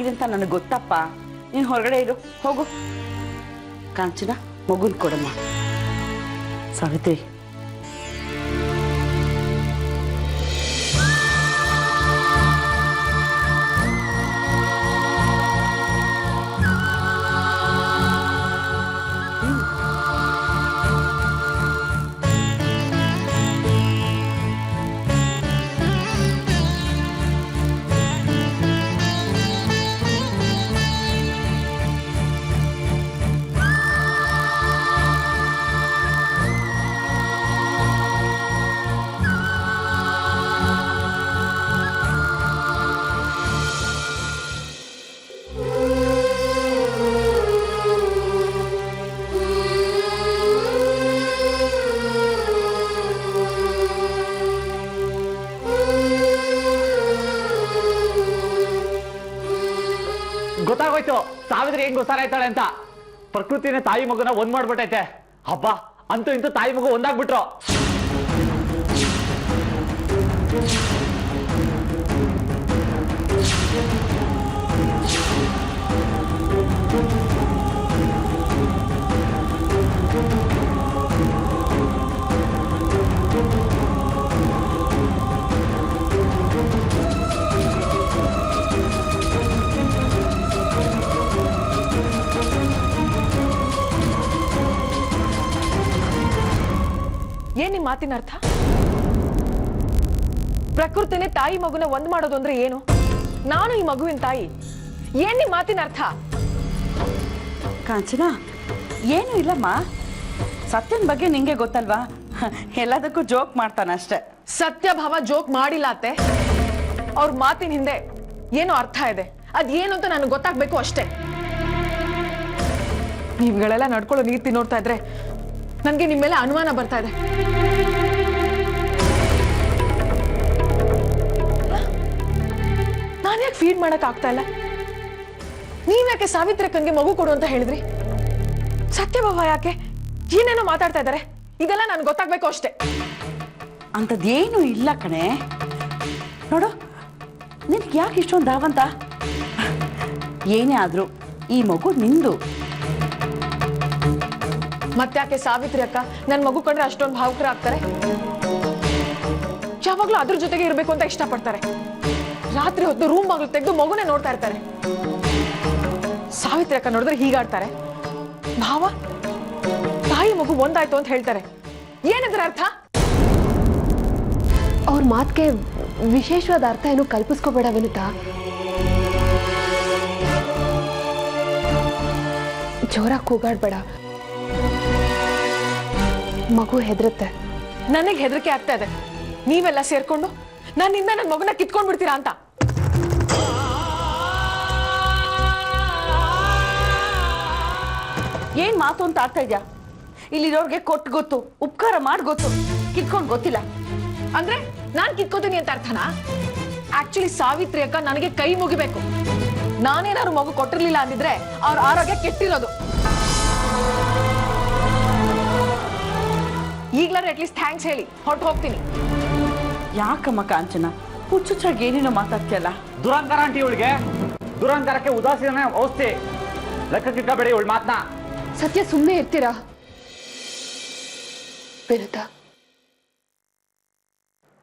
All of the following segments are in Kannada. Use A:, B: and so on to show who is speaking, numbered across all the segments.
A: ಆಗಿದೆ ಅಂತ ನನಗೆ ಗೊತ್ತಪ್ಪ. ನೀನು ಹೊರಗಡೆ ಇರು, ಹೋಗು. ಕಾಂಚನ, ಮಗುನ್ ಕೊಡಮ್ಮ. ಸಾವಿತ್ರಿ,
B: ಗೊತ್ತಾಗೋಯ್ತು ಸಾವಿತ್ರಿ ಹೆಂಗ್ ಗೊತ್ತಾಯ್ತಾಳೆ ಅಂತ. ಪ್ರಕೃತಿನ ತಾಯಿ ಮಗುನ ಒಂದ್ ಮಾಡ್ಬಿಟ್ಟೈತೆ. ಹಬ್ಬ, ಅಂತೂ ಇಂತೂ ತಾಯಿ ಮಗು ಒಂದಾಗ್ಬಿಟ್ರು.
C: ಏನ್ ನಿಮ್ ಮಾತಿನ ಅರ್ಥ? ಪ್ರಕೃತಿನೇ ತಾಯಿ ಮಗುನ ಒಂದ್ ಮಾಡೋದು ಅಂದ್ರೆ ಏನು? ನಾನು ಈ ಮಗುವಿನ ತಾಯಿ. ಏನ್ ನಿಮ್ ಮಾತಿನ ಅರ್ಥ?
A: ಕಾಂಚನ, ಏನು ಇಲ್ಲಮ್ಮ. ಸತ್ಯನ ಬಗ್ಗೆ ನಿಂಗೆ ಗೊತ್ತಲ್ವಾ? ಎಲ್ಲದಕ್ಕೂ ಜೋಕ್ ಮಾಡ್ತಾನಷ್ಟೆ.
C: ಸತ್ಯಭಾವ ಜೋಕ್ ಮಾಡಿಲ್ಲ ಅತ್ತೆ. ಅವ್ರ ಮಾತಿನ ಹಿಂದೆ ಏನೋ ಅರ್ಥ ಇದೆ. ಅದೇನು ಅಂತ ನನಗೆ ಗೊತ್ತಾಗ್ಬೇಕು ಅಷ್ಟೇ. ನೀವುಗಳೆಲ್ಲ ನಡ್ಕೊಳ್ಳೋ ನೀತಿ ನೋಡ್ತಾ ಇದ್ರೆ ನನ್ಗೆ ನಿಮ್ಮೆಲ್ಲ ಅನುಮಾನ ಬರ್ತಾ ಇದೆ. ನಾನು ಯಾಕೆ ಫೀಡ್ ಮಾಡಕ್ ಆಗ್ತಾ ಇಲ್ಲ? ನೀವ್ಯಾಕೆ ಸಾವಿತ್ರಿ ಅಕ್ಕನ್ಗೆ ಮಗು ಕೊಡು ಅಂತ ಹೇಳಿದ್ರಿ? ಸತ್ಯಭಾವ ಯಾಕೆ ಏನೇನೋ ಮಾತಾಡ್ತಾ ಇದ್ದಾರೆ? ಇದೆಲ್ಲ ನನ್ಗೆ ಗೊತ್ತಾಗ್ಬೇಕು ಅಷ್ಟೇ.
A: ಅಂಥದ್ದೇನು ಇಲ್ಲ ಕಣೆ. ನೋಡು, ನಿನಗೆ ಯಾಕೆ ಇಷ್ಟೊಂದು ಧಾವಂತ? ಏನೇ ಆದ್ರೂ ಈ ಮಗು ನಿಂದು.
C: ಮತ್ತ್ಯಾಕೆ ಸಾವಿತ್ರಿ ಅಕ್ಕ ನನ್ ಮಗು ಕಂಡ್ರೆ ಅಷ್ಟೊಂದು ಭಾವುಕರ ಆಗ್ತಾರೆ? ಯಾವಾಗ್ಲೂ ಅದ್ರ ಜೊತೆಗೆ ಇರ್ಬೇಕು ಅಂತ ಇಷ್ಟಪಡ್ತಾರೆ. ರಾತ್ರಿ ಹೊತ್ತು ರೂಮ್ ಬಾಗಿಲು ತೆಗೆದು ಮಗುನೇ ನೋಡ್ತಾ ಇರ್ತಾರೆ. ಸಾವಿತ್ರಿ ಅಕ್ಕ ನೋಡಿದ್ರೆ ಹೀಗಾಡ್ತಾರೆ. ಭಾವ ತಾಯಿ ಮಗು ಒಂದಾಯ್ತು ಅಂತ ಹೇಳ್ತಾರೆ. ಏನದ್ರ ಅರ್ಥ?
D: ಅವ್ರ ಮಾತ್ಗೆ ವಿಶೇಷವಾದ ಅರ್ಥ ಏನು ಕಲ್ಪಿಸ್ಕೋಬೇಡ ವಿನುತಾ. ಜೋರಾಗಿ ಕೂಗಾಡ್ಬೇಡ, ಮಗು ಹೆದರುತ್ತೆ.
C: ನನಗೆ ಹೆದರಿಕೆ ಆಗ್ತಾ ಇದೆ. ನೀವೆಲ್ಲ ಸೇರ್ಕೊಂಡು ನನ್ನಿಂದ ನನ್ನ ಮಗುನ ಕಿತ್ಕೊಂಡ್ ಬಿಡ್ತೀರಾ ಅಂತ.
A: ಏನ್ ಮಾತು ಅಂತ ಆಗ್ತಾ ಇದ್ಯಾ? ಇಲ್ಲಿರೋರ್ಗೆ ಕೊಟ್ಟು ಗೊತ್ತು, ಉಪಕಾರ ಮಾಡಿ ಗೊತ್ತು, ಕಿತ್ಕೊಂಡು ಗೊತ್ತಿಲ್ಲ.
C: ಅಂದ್ರೆ ನಾನ್ ಕಿತ್ಕೋತೀನಿ ಅಂತ ಅರ್ಥನಾ? ಆಕ್ಚುಲಿ ಸಾವಿತ್ರಿ ಅಕ್ಕ ನನಗೆ ಕೈ ಮುಗಿಬೇಕು. ನಾನೇನಾದ್ರು ಮಗು ಕೊಟ್ಟಿರ್ಲಿಲ್ಲ ಅಂದಿದ್ರೆ ಅವ್ರ ಆರೋಗ್ಯ ಕೆಟ್ಟಿರೋದು. ಈಗ್ಲಾದ್ರೆ ಅಟ್ಲೀಸ್ಟ್ ಥ್ಯಾಂಕ್ಸ್ ಹೇಳಿ ಹೊರಟು ಹೋಗ್ತೀನಿ.
A: ಯಾಕಮ್ಮ ಕಾಂಚನ, ಹುಚ್ಚುಚ್ಚಾಗಿ ಏನೇನೋ ಮಾತಾಡ್ತಿಯಲ್ಲ?
B: ದುರಂಕಾರ ಆಂಟಿ ಇವಳಿಗೆ. ದುರಂಕಾರಕ್ಕೆ ಉದಾಸೀನ ಔಷಧಿ. ಲೆಕ್ಕಕ್ಕಿಕ್ಕಬೇಡಿ ಇವಳು ಮಾತನ್ನ.
D: ಸತ್ಯ, ಸುಮ್ಮನೆ ಇರ್ತೀರಾ? ವಿನುತಾ,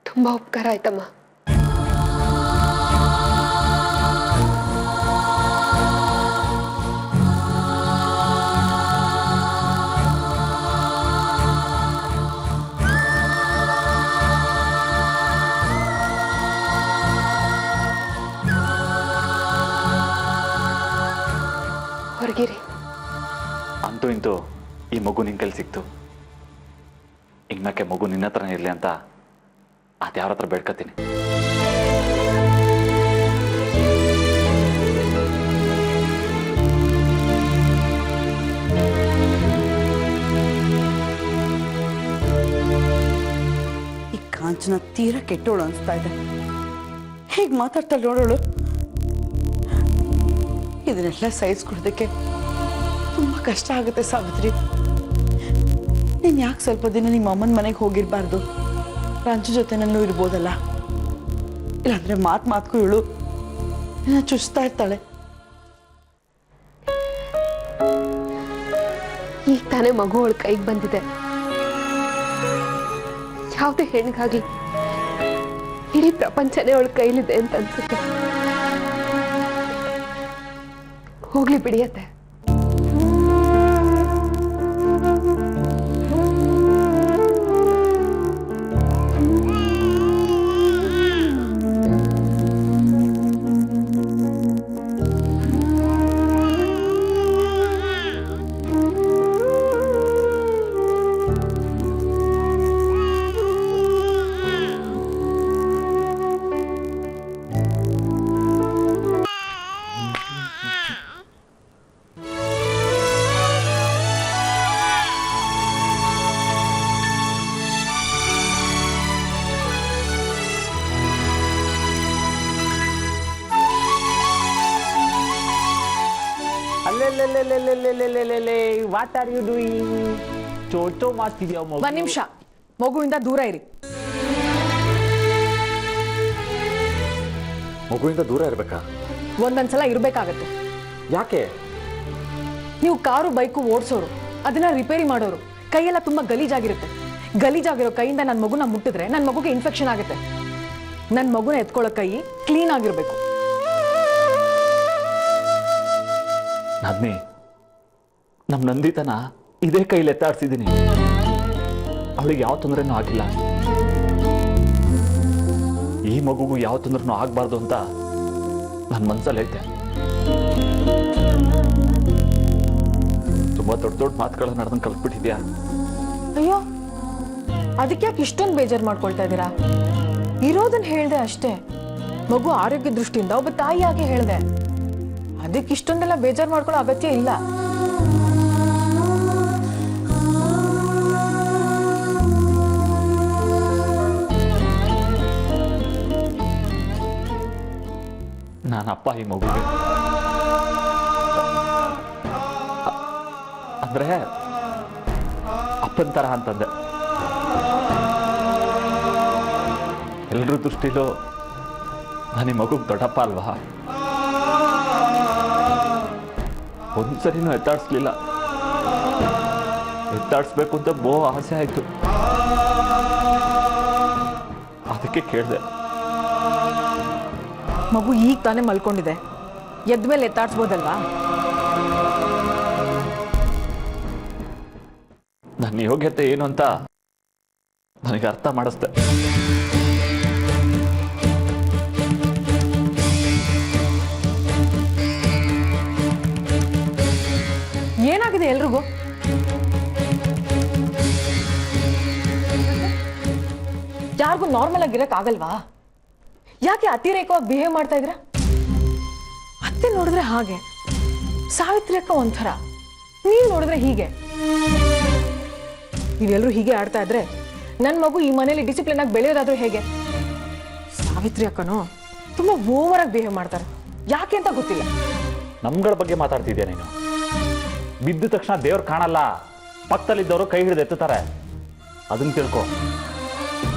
D: ತುಂಬಾ ಉಪಕಾರ ಆಯ್ತಮ್ಮ. ಹೊರಗಿರಿ.
B: ಅಂತೂ ಇಂತೂ ಈ ಮಗು ನಿನ್ ಕೈಲಿ ಸಿಕ್ತು. ಇನ್ಮ್ಯಾಕೆ ಮಗು ನಿನ್ನ ಹತ್ರನೇ ಇರಲಿ ಅಂತ ಅದ್ಯಾವ್ರ ಹತ್ರ ಬೇಡ್ಕತೀನಿ.
A: ಈ ಕಾಂಚನ ತೀರಾ ಕೆಟ್ಟೋಳು ಅನಿಸ್ತಾ ಇದೆ. ಹೇಗೆ ಮಾತಾಡ್ತಾಳೆ ನೋಡೋಳು. ಇದನ್ನೆಲ್ಲ ಸಹಿಸ್ಕೊಡೋದಕ್ಕೆ ತುಂಬಾ ಕಷ್ಟ ಆಗುತ್ತೆ ಸಾವಿತ್ರಿ. ನೀನ್ ಯಾಕೆ ಸ್ವಲ್ಪ ದಿನ ನಿಮ್ಮ ಅಮ್ಮನ ಮನೆಗೆ ಹೋಗಿರ್ಬಾರ್ದು? ರಂಜು ಜೊತೆನಲ್ಲೂ ಇರ್ಬೋದಲ್ಲ. ಇಲ್ಲಾಂದ್ರೆ ಮಾತ್ಗೂ ಇವಳು ನಿನ್ನ ಚುಚ್ತಾ ಇರ್ತಾಳೆ.
D: ತಾನೇ ಮಗು ಅವಳ ಕೈಗೆ ಬಂದಿದೆ. ಯಾವುದೇ ಹೆಣ್ಣಿಗಾಗ್ಲಿ ಇಡೀ ಪ್ರಪಂಚನೇ ಅವಳ ಕೈಲಿದೆ ಅಂತ ಅನ್ಸುತ್ತೆ. ಹೋಗ್ಲಿ ಬಿಡಿಯತ್ತೆ.
E: What are you doing? ಚೋಟೋ ಮಾಡ್ತಿದ್ಯಾ ಮಗು?
C: ಒಂದ್ ನಿಮಿಷ, ಮಗುವಿಂದ ದೂರ ಇರಿ.
B: ಮಗುವಿಂದ ದೂರ ಇರಬೇಕಾ?
C: ಒಂದೊಂದ್ಸಲ ಇರ್ಬೇಕಾಗತ್ತೆ.
B: ಯಾಕೆ?
C: ನೀವು ಕಾರು ಬೈಕು ಓಡಿಸೋರು, ಅದನ್ನ ರಿಪೇರಿ ಮಾಡೋರು, ಕೈಯೆಲ್ಲ ತುಂಬಾ ಗಲೀಜಾಗಿರುತ್ತೆ. ಗಲೀಜಾಗಿರೋ ಕೈಯಿಂದ ನನ್ನ ಮಗುನ ಮುಟ್ಟಿದ್ರೆ ನನ್ನ ಮಗುಗೆ ಇನ್ಫೆಕ್ಷನ್ ಆಗುತ್ತೆ. ನನ್ನ ಮಗುನ ಎತ್ಕೊಳ್ಳೋ ಕೈ ಕ್ಲೀನ್ ಆಗಿರ್ಬೇಕು.
B: ನಾದ್ನಿ, ನಮ್ಮ ನಂದಿತನ ಇದೇ ಕೈಲಿ ಎತ್ತಾಡ್ಸಿದ್ದೀನಿ. ಅವಳಿಗೆ ಯಾವ ತೊಂದರೆನೂ ಆಗಿಲ್ಲ. ಈ ಮಗುಗೂ ಯಾವ ತೊಂದರೆನೂ ಆಗಬಾರ್ದು ಅಂತ ನನ್ನ ಮನಸ್ಸಲ್ಲಿ ಐತೆ. ತುಂಬಾ ದೊಡ್ಡ ದೊಡ್ಡ ಮಾತುಗಳನ್ನ ನಡೆದಂಗೆ ಕಲ್ತ್ಬಿಟ್ಟಿದ್ಯಾ.
C: ಅಯ್ಯೋ, ಅದಕ್ಕೆ ಯಾಕೆ ಇಷ್ಟೊಂದು ಬೇಜಾರು ಮಾಡ್ಕೊಳ್ತಾ ಇದ್ದೀರಾ? ಇರೋದನ್ನ ಹೇಳ್ದೆ ಅಷ್ಟೇ. ಮಗು ಆರೋಗ್ಯ ದೃಷ್ಟಿಯಿಂದ ಒಬ್ಬ ತಾಯಿಯಾಗಿ ಹೇಳ್ದೆ. ಅದಕ್ಕೆ ಇಷ್ಟೊಂದೆಲ್ಲ ಬೇಜಾರು ಮಾಡ್ಕೊಳ್ಳೋ ಅಗತ್ಯ ಇಲ್ಲ.
B: ನಾನಪ್ಪ ಈ ಮಗುಗೆ ಅಂದ್ರೆ ಅಪ್ಪನ ತರ ಅಂತಂದೆ. ಎಲ್ರ ದೃಷ್ಟಿಲೂ ನಾನು ಈ ಮಗುಗೆ ದೊಡ್ಡಪ್ಪ ಅಲ್ವಾ? ಒಂದ್ಸರಿನೂ ಎತ್ತಾಡಿಸ್ಲಿಲ್ಲ. ಎತ್ತಾಡಿಸ್ಬೇಕು ಅಂತ ಆಸೆ ಆಯ್ತು. ಅದಕ್ಕೆ ಕೇಳಿದೆ.
C: ಮಗು ಈಗ ತಾನೇ ಮಲ್ಕೊಂಡಿದೆ, ಎದ್ಮೇಲೆ ಎತ್ತಾಡ್ಸ್ಬೋದಲ್ವಾ?
B: ನನ್ನ ಯೋಗ್ಯತೆ ಏನು ಅಂತ ನನಗೆ ಅರ್ಥ ಮಾಡಿಸ್ದೆ.
C: ಏನಾಗಿದೆ ಎಲ್ರಿಗೂ? ಯಾರಿಗೂ ನಾರ್ಮಲ್ ಆಗಿರಕ್ ಆಗಲ್ವಾ? ಯಾಕೆ ಅತಿರೇಕವಾಗಿ ಬಿಹೇವ್ ಮಾಡ್ತಾ ಇದ್ರ? ಅತ್ತೆ ನೋಡಿದ್ರೆ ಹಾಗೆ, ಸಾವಿತ್ರಿ ಅಕ್ಕ ಒಂಥರ, ನೀವು ನೋಡಿದ್ರೆ ಹೀಗೆ. ನೀವೆಲ್ಲರೂ ಹೀಗೆ ಆಡ್ತಾ ಇದ್ರೆ ನನ್ನ ಮಗು ಈ ಮನೇಲಿ ಡಿಸಿಪ್ಲಿನ್ ಆಗಿ ಬೆಳೆಯೋದಾದ್ರೂ ಹೇಗೆ? ಸಾವಿತ್ರಿ ಅಕ್ಕನೋ ತುಂಬಾ ಓವರ್ ಆಗಿ ಬಿಹೇವ್ ಮಾಡ್ತಾರೆ. ಯಾಕೆ ಅಂತ ಗೊತ್ತಿಲ್ಲ.
B: ನಮ್ಗಳ ಬಗ್ಗೆ ಮಾತಾಡ್ತಿದ್ಯಾ ನೀನು? ಬಿದ್ದ ತಕ್ಷಣ ದೇವ್ರು ಕಾಣಲ್ಲ, ಪಕ್ಕದಲ್ಲಿದ್ದವರು ಕೈ ಹಿಡಿದು ಎತ್ತುತ್ತಾರೆ. ಅದನ್ನ ತಿಳ್ಕೊ.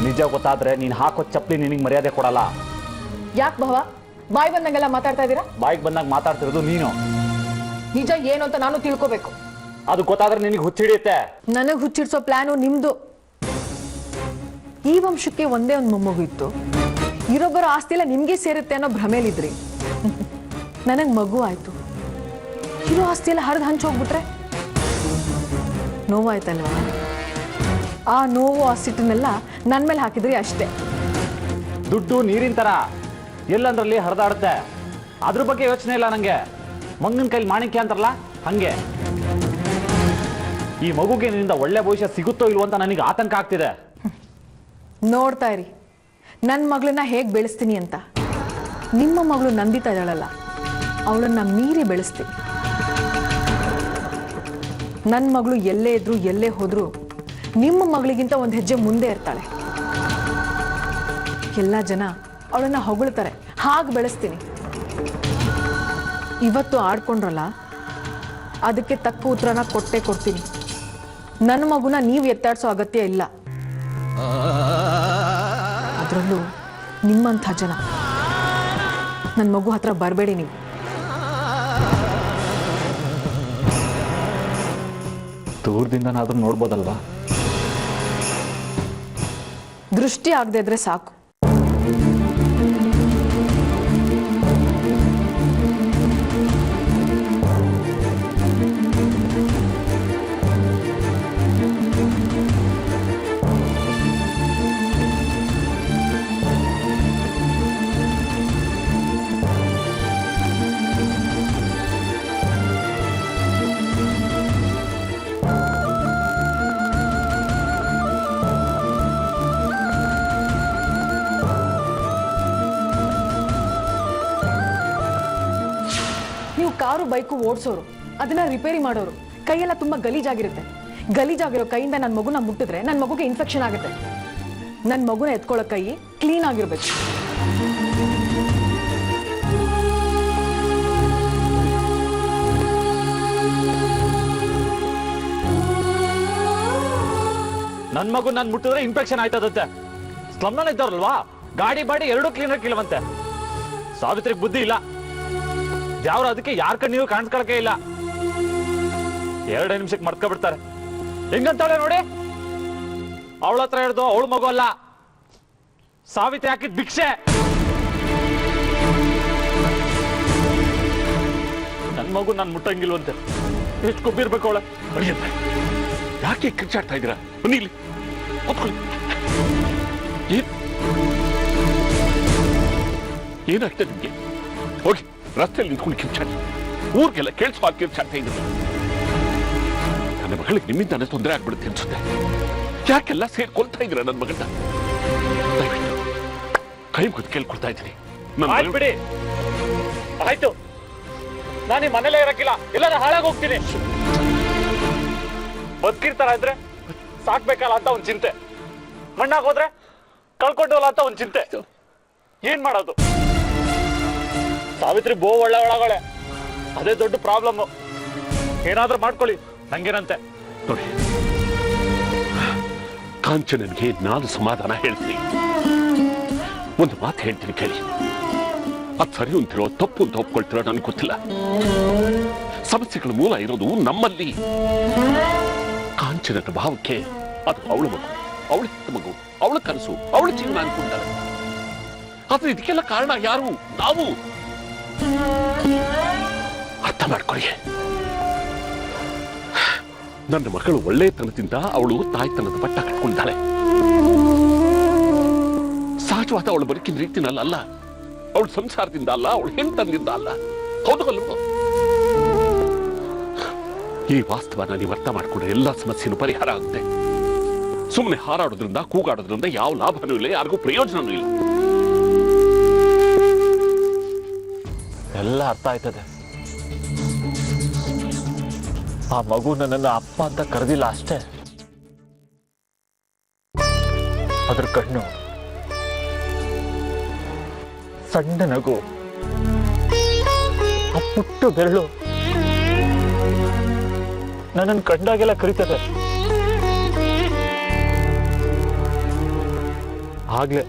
B: ನಿಜ ಗೊತ್ತಾದ್ರೆ ನೀನು ಹಾಕೋ ಚಪ್ಪಲಿ ನಿನಗೆ ಮರ್ಯಾದೆ ಕೊಡಲ್ಲ.
C: ಯಾಕೆ ಭವ ಬಾಯಿ ಬಂದಂಗೆಲ್ಲ ಮಾತಾಡ್ತಾ ಇದ್ದೀರಾ?
B: ಬಾಯಿಗೆ ಬಂದಾಗ ಮಾತಾಡ್ತಿರೋದು ನೀನು.
C: ನಿಜ ಏನು ಅಂತ ನಾನು ತಿಳ್ಕೋಬೇಕು.
B: ಅದು ಗೊತ್ತಾದ್ರೆ ನಿನಗೆ ಹುಚ್ಚಿಡಿಯುತ್ತೆ.
C: ನನಗೆ ಹುಚ್ಚಿಡ್ಸೋ ಪ್ಲಾನು ನಿಮ್ದು. ಈ ವಂಶಕ್ಕೆ ಒಂದೇ ಒಂದು ಮೊಮ್ಮಗು ಇತ್ತು, ಇರೊಬ್ಬರ ಆಸ್ತಿ ಎಲ್ಲ ನಿಮ್ಗೆ ಸೇರುತ್ತೆ ಅನ್ನೋ ಭ್ರಮೇಲಿದ್ರಿ. ನನಗೆ ಮಗು ಆಯ್ತು, ಇರೋ ಆಸ್ತಿ ಎಲ್ಲ ಹರಿದು ಹಂಚ್ ಹೋಗ್ಬಿಟ್ರೆ ನೋವಾಯ್ತಲ್ವ? ಆ ನೋವು ಆ ಸಿಟ್ಟನ್ನೆಲ್ಲ ನನ್ನ ಮೇಲೆ ಹಾಕಿದ್ರಿ ಅಷ್ಟೇ.
B: ದುಡ್ಡು ನೀರಿನ ತರ ಎಲ್ಲಂದ್ರಲ್ಲಿ ಹರಿದಾಡುತ್ತೆ. ಅದ್ರ ಬಗ್ಗೆ ಯೋಚನೆ ಇಲ್ಲ ನಂಗೆ. ಮಂಗನ ಕೈಲಿ ಮಾಣಿಕ್ಯ ಅಂತಾರಲ್ಲ ಹಂಗೆ. ಈ ಮಗುಗೆ ನಿನ್ನಿಂದ ಒಳ್ಳೆ ಭವಿಷ್ಯ ಸಿಗುತ್ತೋ ಇಲ್ವೋ ಅಂತ ನನಗೆ ಆತಂಕ ಆಗ್ತಿದೆ.
C: ನೋಡ್ತಾ ಇರಿ ನನ್ನ ಮಗಳನ್ನ ಹೇಗೆ ಬೆಳೆಸ್ತೀನಿ ಅಂತ. ನಿಮ್ಮ ಮಗಳು ನಂದಿತಾ ಇದ್ದಾಳಲ್ಲ, ಅವಳನ್ನ ಮೀರಿ ಬೆಳೆಸ್ತೀನಿ. ನನ್ನ ಮಗಳು ಎಲ್ಲೇ ಇದ್ರು ಎಲ್ಲೇ ಹೋದ್ರು ನಿಮ್ಮ ಮಗಳಿಗಿಂತ ಒಂದು ಹೆಜ್ಜೆ ಮುಂದೆ ಇರ್ತಾಳೆ. ಎಲ್ಲ ಜನ ಅವಳನ್ನ ಹೊಗಳ್ತಾರೆ, ಹಾಗೆ ಬೆಳೆಸ್ತೀನಿ. ಇವತ್ತು ಆಡ್ಕೊಂಡ್ರಲ್ಲ, ಅದಕ್ಕೆ ತಕ್ಕ ಉತ್ತರನ ಕೊಟ್ಟೇ ಕೊಡ್ತೀನಿ. ನನ್ನ ಮಗುನ ನೀವು ಎತ್ತಾಡ್ಸೋ ಅಗತ್ಯ ಇಲ್ಲ. ಅದರಲ್ಲೂ ನಿಮ್ಮಂಥ ಜನ. ನನ್ನ ಮಗು ಹತ್ರ ಬರಬೇಡಿ ನೀವು.
B: ದೂರದಿಂದನಾದ್ರೂ ನೋಡ್ಬೋದಲ್ವಾ?
C: ದೃಷ್ಟಿ ಆಗದೆ ಇದ್ರೆ ಸಾಕು. ನೀವು ಕಾರು ಬೈಕು ಓಡಿಸೋರು, ಅದನ್ನ ರಿಪೇರಿ ಮಾಡೋರು, ಕೈಯೆಲ್ಲ ತುಂಬಾ ಗಲೀಜಾಗಿರುತ್ತೆ. ಗಲೀಜಾಗಿರೋ ಕೈಯಿಂದ ನನ್ನ ಮಗುನ ಮುಟ್ಟಿದ್ರೆ ನನ್ನ ಮಗುಗೆ ಇನ್ಫೆಕ್ಷನ್ ಆಗುತ್ತೆ. ನನ್ನ ಮಗುನ ಎತ್ಕೊಳ್ಳೋ ಕೈ ಕ್ಲೀನ್ ಆಗಿರ್ಬೇಕು.
B: ನನ್ ಮಗು ನಾನು ಮುಟ್ಟಿದ್ರೆ ಇನ್ಫೆಕ್ಷನ್ ಆಯ್ತದಂತೆ. ಸ್ಲಮ್ನಲ್ಲಿ ಇದ್ದಾರಲ್ವಾ, ಗಾಡಿ ಬಾಡಿ ಎರಡೂ ಕ್ಲೀನ್ ಆಗಿಲ್ವಂತೆ. ಸಾವಿತ್ರಿಗೆ ಬುದ್ಧಿ ಇಲ್ಲ. ಯಾವ್ರು ಅದಕ್ಕೆ ಯಾರ ಕಣ್ಣೀರು ಕಾಣಿಸ್ಕೊಳಕ್ಕೆ ಇಲ್ಲ. 2 ನಿಮಿಷಕ್ಕೆ ಮರ್ತ್ಕೊಬಿಡ್ತಾರೆ. ಹೆಂಗಂತಾಳೆ ನೋಡಿ, ಅವಳ ಹತ್ರ ಹಿಡ್ದು ಅವಳ ಮಗು ಅಲ್ಲ, ಸಾವಿತ್ರಿ ಹಾಕಿದ್ ಭಿಕ್ಷೆ. ನನ್ ಮಗು ನಾನು ಮುಟ್ಟಂಗಿಲ್ವಂತೆ. ಎಷ್ಟು ಕೊಬ್ಬಿರ್ಬೇಕು ಅವಳ.
F: ಯಾಕೆ ಕಿರ್ಚಾಡ್ತಾ ಇದ್ದೀರಾ? ಬನ್ನಿ ಇಲ್ಲಿ ಕೂತ್ಕೊಳ್ಳಿ. ಏನಾಗ್ತದೆ ನಿಮ್ಗೆ? ಹೋಗಿ ರಸ್ತೆಯಲ್ಲಿ ನಿಂತ್ಕೊಂಡು ಕಿರ್ಚಾಡಿ. ಊರಿಗೆಲ್ಲ ಕೇಳಿಸುವ ಕಿರ್ಚಾಡ್ತಾ ಇದ್ರು. ನನ್ನ ಮಗಳಿಗೆ ನಿಮ್ಮಿಂದಾನೆ ತೊಂದರೆ ಆಗ್ಬಿಡುತ್ತೆ ಅನ್ಸುತ್ತೆ. ಯಾಕೆಲ್ಲ ಸೇರ್ಕೊಳ್ತಾ ಇದ್ದೀರಾ ನನ್ನ ಮಗನ್ನ? ದಯವಿಟ್ಟು ಕೈ ಮುಗಿದು ಕೇಳ್ಕೊಳ್ತಾ ಇದ್ದೀನಿ.
B: ಬಿಡಿ, ಆಯ್ತು. ನಾನು ಈ ಮನೇಲೇ ಇರಕ್ಕಿಲ್ಲ, ಎಲ್ಲಾದ್ರೂ ಹಾಳಾಗಿ ಹೋಗ್ತೀನಿ. ಬದುಕಿರ್ತಾರ ಇದ್ರೆ ಸಾಕ್ಬೇಕಲ್ಲ ಅಂತ ಒಂದ್ ಚಿಂತೆ, ಮಣ್ಣಾಗ ಹೋದ್ರೆ ಕಳ್ಕೊಂಡವಲ್ಲ ಅಂತ ಒಂದ್ ಚಿಂತೆ. ಏನ್ ಮಾಡೋದು? ಸಾವಿತ್ರಿ ಒಳ್ಳೆ, ಅದೇ ದೊಡ್ಡ ಪ್ರಾಬ್ಲಮ್. ಏನಾದ್ರೂ ಮಾಡ್ಕೊಳ್ಳಿ, ನಂಗೇನಂತೆ.
F: ನೋಡಿ, ಕಾಂಚನನ್ಗೆ ನಾನು ಸಮಾಧಾನ ಹೇಳ್ತೀನಿ. ಒಂದು ಮಾತು ಹೇಳ್ತೀನಿ ಕೇಳಿ. ಅದು ಸರಿ ಅಂತಿರೋ ತಪ್ಪು ಅಂತ ಒಪ್ಕೊಳ್ತಿರೋ ನನಗೆ ಗೊತ್ತಿಲ್ಲ. ಸಮಸ್ಯೆಗಳ ಮೂಲ ಇರೋದು ನಮ್ಮಲ್ಲಿ. ಕಾಂಚನನ ಭಾವಕ್ಕೆ ಅದು ಅವಳ ಮಗು, ಅವಳ ಮಗು, ಅವಳ ಕನಸು, ಅವಳ ಜೀವನ ಅನ್ಕೊಂಡಾರೆ. ಆದ್ರೆ ಇದಕ್ಕೆಲ್ಲ ಕಾರಣ ಯಾರು? ನಾವು. ಅರ್ಥ ಮಾಡ್ಕೊಳ್ಳಿ. ನನ್ನ ಮಗಳು ಒಳ್ಳೆತನದಿಂದ ಅವಳು ತಾಯ್ತನದ ಪಟ್ಟ ಕಟ್ಕೊಂಡಿದ್ದಾಳೆ. ಸಹಜವಾದ ಅವಳು ಬದುಕಿನ ರೀತಿನಲ್ಲ, ಅವಳು ಸಂಸಾರದಿಂದ ಅಲ್ಲ, ಅವಳು ಹೆಂಡತಿಯಿಂದ ಅಲ್ಲ. ಹೌದು ಅಲ್ವೋ? ಈ ವಾಸ್ತವನ ನೀವು ಅರ್ಥ ಮಾಡ್ಕೊಂಡ್ರೆ ಎಲ್ಲ ಸಮಸ್ಯೆನೂ ಪರಿಹಾರ ಆಗುತ್ತೆ. ಸುಮ್ಮನೆ ಹಾರಾಡೋದ್ರಿಂದ ಕೂಗಾಡೋದ್ರಿಂದ ಯಾವ ಲಾಭನೂ ಇಲ್ಲ, ಯಾರಿಗೂ ಪ್ರಯೋಜನವೂ ಇಲ್ಲ.
B: ಎಲ್ಲ ಅರ್ಥ ಆಯ್ತದೆ. ಆ ಮಗು ನನ್ನನ್ನು ಅಪ್ಪ ಅಂತ ಕರೆದಿಲ್ಲ ಅಷ್ಟೇ. ಅದ್ರ ಕಣ್ಣು, ಸಣ್ಣ ನಗು, ಆ ಪುಟ್ಟ ಬೆರಳು ನನ್ನನ್ನು ಕಂಡಾಗೆಲ್ಲ ಕರೀತದೆ. ಆಗ್ಲೇ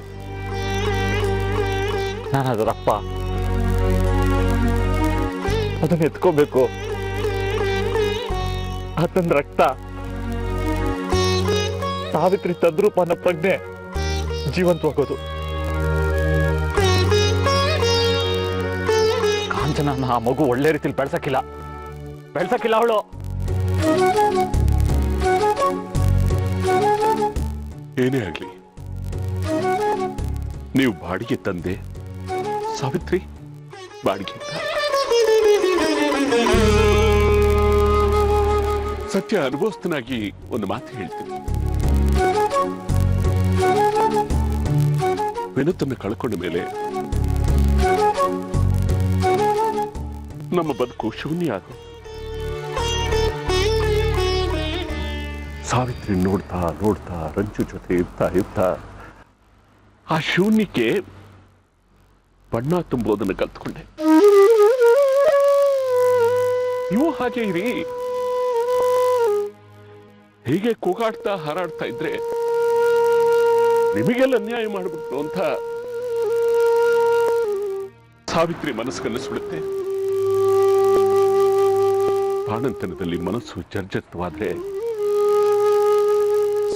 B: ನಾನು ಅದರ ಅಪ್ಪ, ಅದನ್ನ ಎತ್ಕೋಬೇಕು. ಆತನ ರಕ್ತ, ಸಾವಿತ್ರಿ ತದ್ರೂಪ ಅನ್ನೋ ಪ್ರಜ್ಞೆ ಜೀವಂತವಾಗೋದು. ಕಾಂಚನ ಆ ಮಗು ಒಳ್ಳೆ ರೀತಿಲಿ ಬೆಳ್ಸಕ್ಕಿಲ್ಲ ಅವಳು.
F: ಏನೇ ಆಗ್ಲಿ, ನೀವು ಬಾಡಿಗೆ ತಂದೆ, ಸಾವಿತ್ರಿ ಬಾಡಿಗೆ. ಸತ್ಯ ಅನುಭವಸ್ಥನಾಗಿ ಒಂದು ಮಾತು ಹೇಳ್ತೀನಿ. ವಿನೋದನ್ನು ಕಳ್ಕೊಂಡ ಮೇಲೆ ನಮ್ಮ ಬದುಕು ಶೂನ್ಯ ಆಗೋ. ಸಾವಿತ್ರಿ ನೋಡ್ತಾ ನೋಡ್ತಾ ರಂಜು ಜೊತೆ ಇರ್ತಾ ಆ ಶೂನ್ಯಕ್ಕೆ ಬಣ್ಣ ತುಂಬೋದನ್ನು ಕಲ್ತ್ಕೊಂಡೆ. ನೀವು ಹಾಗೆ ಇರಿ. ಹೀಗೆ ಕೂಗಾಡ್ತಾ ಹಾರಾಡ್ತಾ ಇದ್ರೆ ನಿಮಗೆಲ್ಲ ಅನ್ಯಾಯ ಮಾಡಿಬಿಟ್ರು ಅಂತ ಸಾವಿತ್ರಿ ಮನಸ್ಸನ್ನಿಸ್ಬಿಡುತ್ತೆ. ಬಾಣಂತನದಲ್ಲಿ ಮನಸ್ಸು ಜರ್ಜರಿತವಾದ್ರೆ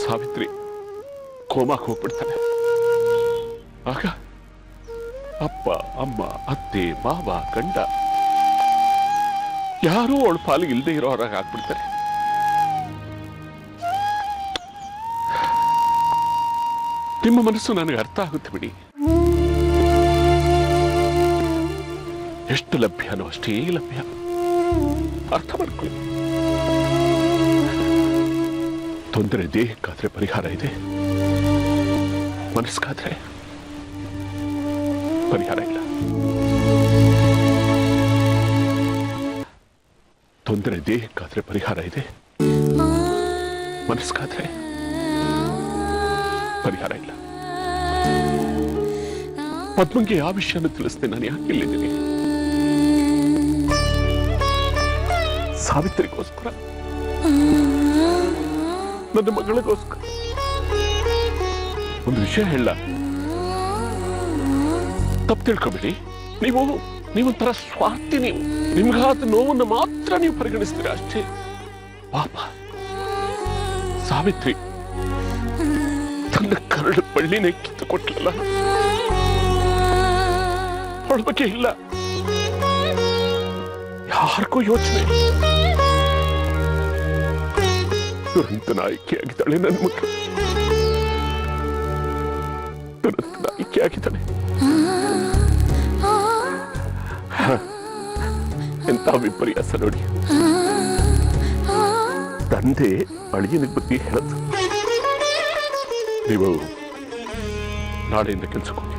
F: ಸಾವಿತ್ರಿ ಕೋಮಾಕ್ ಹೋಗ್ಬಿಡ್ತಾನೆ. ಆಗ ಅಪ್ಪ ಅಮ್ಮ ಅತ್ತೆ ಮಾವ ಗಂಡ ಯಾರೂ ಅವಳ ಪಾಲಿಗೆ ಇಲ್ಲದೆ ಇರೋ ಹೊರಗೆ ಆಗ್ಬಿಡ್ತಾರೆ. ನಿಮ್ಮ ಮನಸ್ಸು ನನಗೆ ಅರ್ಥ ಆಗುತ್ತೆ ಬಿಡಿ. ಎಷ್ಟು ಲಭ್ಯನೋ ಅಷ್ಟೇ ಲಭ್ಯ. ಅರ್ಥ ಮಾಡ್ಕೊಳ್ಳಿ. ತೊಂದರೆ ದೇಹಕ್ಕಾದ್ರೆ ಪರಿಹಾರ ಇದೆ, ಮನಸ್ಸಿಗಾದ್ರೆ ಪರಿಹಾರ ಇಲ್ಲ. ತೊಂದರೆ ದೇಹಕ್ಕಾದ್ರೆ ಪರಿಹಾರ ಇದೆ, ಮನಸ್ಸಿಗಾದ್ರೆ ಪರಿಹಾರ ಇಲ್ಲ. ಪದ್ಮಂಗೆ ಆ ವಿಷಯನ ತಿಳಿಸ್ದೆ ನಾನು ಯಾಕೆ ಇಲ್ಲಿದ್ದೀನಿ? ಸಾವಿತ್ರಿಗೋಸ್ಕರ, ನನ್ನ ಮಗಳಿಗೋಸ್ಕರ. ಒಂದು ವಿಷಯ ಹೇಳ, ತಪ್ಪು ತಿಳ್ಕೊಬೇಡಿ. ನೀವೊಂಥರ ಸ್ವಾರ್ಥಿ. ನೀವು ನಿಮ್ಗಾದ ನೋವನ್ನು ಮಾತ್ರ ನೀವು ಪರಿಗಣಿಸ್ತೀರ ಅಷ್ಟೇ. ಪಾಪ ಸಾವಿತ್ರಿ ತನ್ನ ಕರಡು ಬಳ್ಳಿನೇ ಕಿತ್ತುಕೊಟ್ಲಲ್ಲ, ಅವಳ ಬಗ್ಗೆ ಇಲ್ಲ ಯಾರಿಗೂ ಯೋಚನೆ. ದುರಂತನ ಆಯ್ಕೆಯಾಗಿದ್ದಾಳೆ ನನ್ನ ಮಕ್ಕಳು, ದುರಂತನ ಆಯ್ಕೆಯಾಗಿದ್ದಾಳೆ. ಎಂತ ವಿಪರ್ಯಾಸ ನೋಡಿ. ತಂದೆ ಅಳಿಯನಿಗೆ ಬುದ್ಧಿ ಹೇಳದ್ದು. ನೀವು ನಾಳೆಯಿಂದ ಕೆಲಸಕ್ಕೆ ಹೋಗಿ,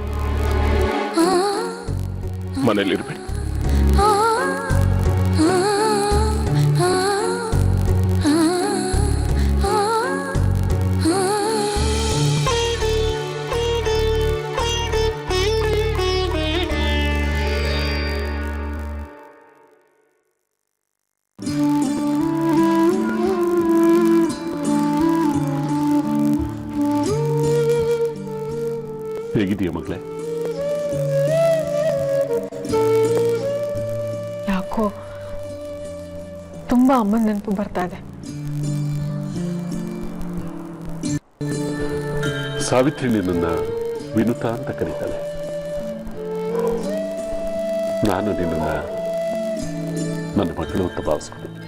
F: ಮನೇಲಿರ್ಬೇಡಿ. ಹೇಗಿದೆಯಾ ಮಗಳೇ?
C: ಯಾಕೋ ತುಂಬಾ ಅಮ್ಮನ ನೆನಪು ಬರ್ತಾ ಇದೆ.
F: ಸಾವಿತ್ರಿ ನಿನ್ನ ವಿನುತ ಅಂತ ಕರೀತಾಳೆ. ನಾನು ನಿನ್ನ ನನ್ನ ಮಗಳು ಅಂತ ಭಾವಿಸ್ಕೊಂಡಿದ್ದೀನಿ.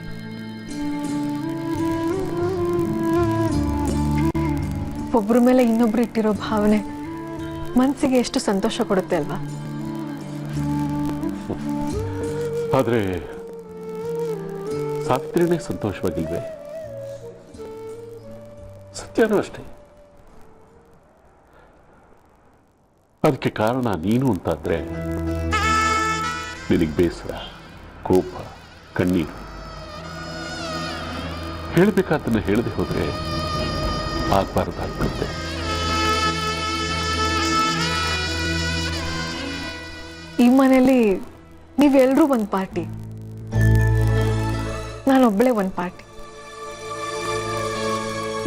C: ಒಬ್ಬರ ಮೇಲೆ ಇನ್ನೊಬ್ರು ಇಟ್ಟಿರೋ ಭಾವನೆ ಮನಸ್ಸಿಗೆ ಎಷ್ಟು ಸಂತೋಷ ಕೊಡುತ್ತೆ ಅಲ್ವಾ?
F: ಆದ್ರೆ ಸಾವಿತ್ರಿನೇ ಸಂತೋಷವಾಗಿಲ್ವೇ? ಸತ್ಯನೂ ಅಷ್ಟೇ. ಅದಕ್ಕೆ ಕಾರಣ ನೀನು ಅಂತಾದ್ರೆ ನಿನಗೆ ಬೇಸರ, ಕೋಪ, ಕಣ್ಣೀರು. ಹೇಳಬೇಕಾದನ್ನ ಹೇಳದೆ ಹೋದ್ರೆ ಆಗ್ಬಾರ್ದಾಗ್ಬಿಡುತ್ತೆ.
C: ಈ ಮನೆಯಲ್ಲಿ ನೀವೆಲ್ಲರೂ ಒಂದು ಪಾರ್ಟಿ, ನಾನೊಬ್ಬಳೇ ಒಂದು ಪಾರ್ಟಿ.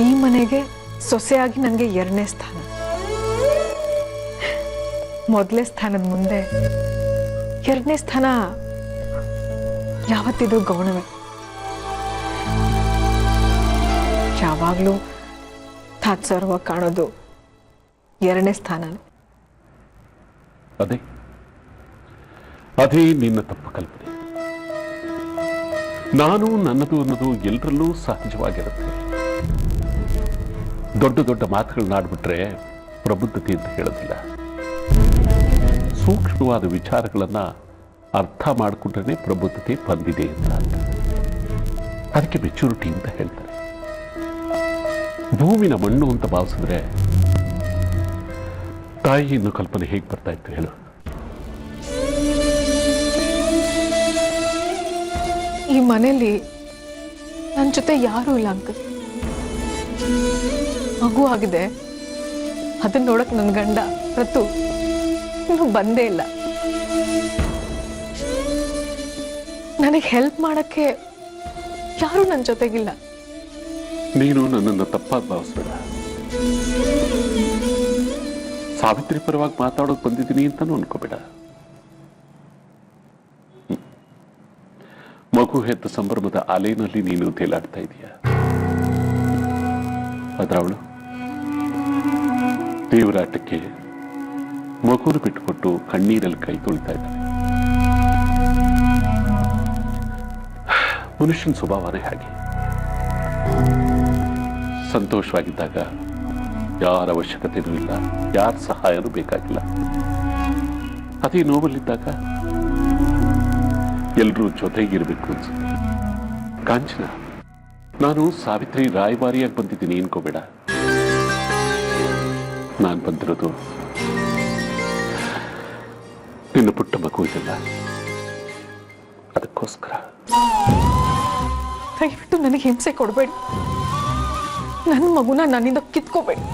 C: ಈ ಮನೆಗೆ ಸೊಸೆಯಾಗಿ ನನಗೆ 2ನೇ ಸ್ಥಾನ. ಮೊದಲನೇ ಸ್ಥಾನದ ಮುಂದೆ 2ನೇ ಸ್ಥಾನ ಯಾವತ್ತಿದ್ರೂ ಗೌಣವೇ. ಯಾವಾಗಲೂ ತಾತ್ಸಾರವಾಗಿ ಕಾಣೋದು 2ನೇ ಸ್ಥಾನನೇ.
F: ಅದೇ ನಿನ್ನ ತಪ್ಪು ಕಲ್ಪನೆ. ನಾನು ನನ್ನದು ಅನ್ನೋದು ಎಲ್ಲರಲ್ಲೂ ಸಹಜವಾಗಿರುತ್ತೆ. ದೊಡ್ಡ ದೊಡ್ಡ ಮಾತುಗಳನ್ನಾಡ್ಬಿಟ್ರೆ ಪ್ರಬುದ್ಧತೆ ಅಂತ ಹೇಳೋದಿಲ್ಲ. ಸೂಕ್ಷ್ಮವಾದ ವಿಚಾರಗಳನ್ನ ಅರ್ಥ ಮಾಡಿಕೊಂಡ್ರೆ ಪ್ರಬುದ್ಧತೆ ಬಂದಿದೆ ಅಂತ. ಅದಕ್ಕೆ ಮೆಚುರಿಟಿ ಅಂತ ಹೇಳ್ತಾರೆ. ಭೂಮಿನ ಮಣ್ಣು ಅಂತ ಭಾವಿಸಿದ್ರೆ ತಾಯಿ ಇನ್ನೂ ಕಲ್ಪನೆ ಹೇಗೆ ಬರ್ತಾ ಇತ್ತು ಹೇಳು?
C: ಈ ಮನೆಯಲ್ಲಿ ನನ್ನ ಜೊತೆ ಯಾರೂ ಇಲ್ಲ ಅಂಕಲ್. ಮಗು ಆಗಿದೆ, ಅದನ್ನ ನೋಡಕ್ ನನ್ನ ಗಂಡ ಪ್ರತು ಇನ್ನೂ ಬಂದೇ ಇಲ್ಲ. ನನಗೆ ಹೆಲ್ಪ್ ಮಾಡಕ್ಕೆ ಯಾರೂ ನನ್ನ ಜೊತೆಗಿಲ್ಲ.
F: ನೀನು ನನ್ನನ್ನು ತಪ್ಪಾಗಿ ಭಾವಿಸ್ಬೇಡ. ಸಾವಿತ್ರಿ ಪರವಾಗಿ ಮಾತಾಡೋಕೆ ಬಂದಿದ್ದೀನಿ ಅಂತಾನು ಅನ್ಕೋಬೇಡ. ಮಗು ಹೆತ್ತ ಸಂಭ್ರಮದ ಅಲೆನಲ್ಲಿ ನೀನು ತೇಲಾಡ್ತಾ ಇದೀಯ. ಆದ್ರೆ ಅವಳು ದೇವರಾಟಕ್ಕೆ ಮಗುನ ಬಿಟ್ಟುಕೊಟ್ಟು ಕಣ್ಣೀರಲ್ಲಿ ಕೈ ತೊಳಿತಾ ಇದ್ದಾಳೆ. ಮನುಷ್ಯನ ಸ್ವಭಾವನೇ ಹಾಗೆ. ಸಂತೋಷವಾಗಿದ್ದಾಗ ಯಾರ ಅವಶ್ಯಕತೆನೂ ಇಲ್ಲ, ಯಾರ ಸಹಾಯನೂ ಬೇಕಾಗಿಲ್ಲ. ಅದೇ ನೋವಲ್ಲಿದ್ದಾಗ ಎಲ್ಲರೂ ಜೊತೆಗಿರ್ಬೇಕು ಅನ್ಸುತ್ತೆ. ಕಾಂಚನ, ನಾನು ಸಾವಿತ್ರಿ ರಾಯಭಾರಿಯಾಗಿ ಬಂದಿದ್ದೀನಿ ಅನ್ಕೋಬೇಡ. ನಾನು ಬಂದಿರೋದು ನಿನ್ನ ಪುಟ್ಟ ಮಗು ಇದೆಲ್ಲ ಅದಕ್ಕೋಸ್ಕರ.
C: ದಯವಿಟ್ಟು ನನಗೆ ಹಿಂಸೆ ಕೊಡಬೇಡಿ. ನನ್ನ ಮಗುನ ನನ್ನಿಂದ ಕಿತ್ಕೋಬೇಡಿ.